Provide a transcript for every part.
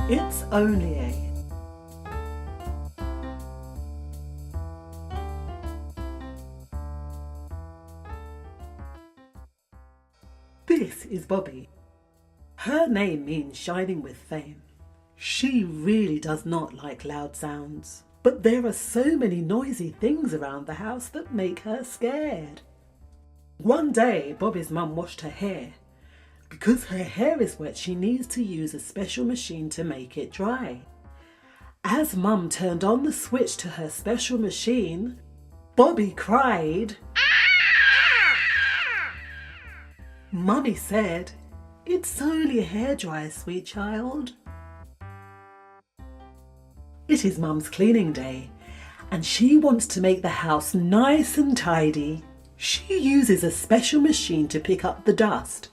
It's only a. This is Bobbi. Her name means shining with fame. She really does not like loud sounds, but there are so many noisy things around the house that make her scared. One day, Bobbi's mum washed her hair. Because her hair is wet, she needs to use a special machine to make it dry. As Mum turned on the switch to her special machine, Bobbi cried. Mummy said, "It's only a hairdryer, sweet child." It is Mum's cleaning day, and she wants to make the house nice and tidy. She uses a special machine to pick up the dust.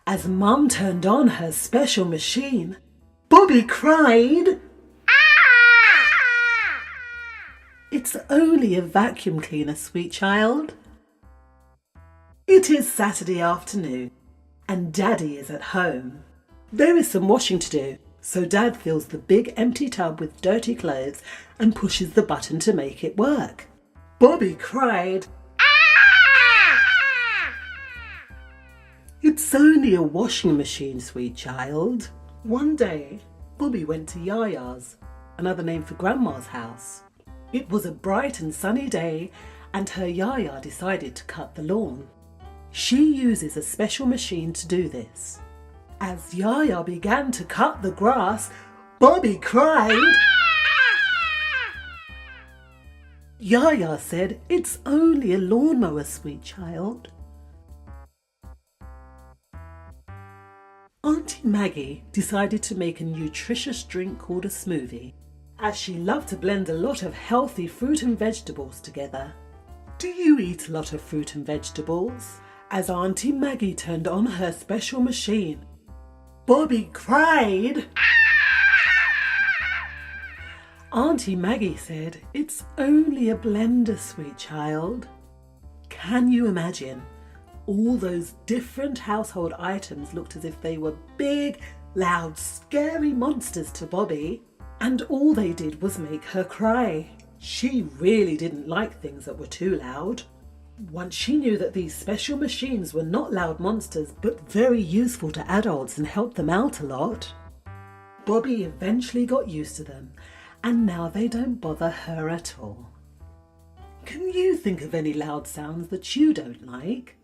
As Mum turned on her special machine, Bobbi cried. It's only a vacuum cleaner, sweet child. It is Saturday afternoon, and Daddy is at home. There is some washing to do, so Dad fills the big empty tub with dirty clothes and pushes the button to make it work. Bobbi cried. It's only a washing machine, sweet child. One day, Bobbi went to Yaya's, another name for Grandma's house. It was a bright and sunny day, and her Yaya decided to cut the lawn. She uses a special machine to do this. As Yaya began to cut the grass, Bobbi cried. Yaya said, "It's only a lawnmower, sweet child." Auntie Maggie decided to make a nutritious drink called a smoothie, as she loved to blend a lot of healthy fruit and vegetables together. Do you eat a lot of fruit and vegetables? As Auntie Maggie turned on her special machine, Bobbi cried. Auntie Maggie said, "It's only a blender, sweet child." Can you imagine? All those different household items looked as if they were big, loud, scary monsters to Bobbi, and all they did was make her cry. She really didn't like things that were too loud. Once she knew that these special machines were not loud monsters, but very useful to adults and helped them out a lot, Bobbi eventually got used to them, and now they don't bother her at all. Can you think of any loud sounds that you don't like?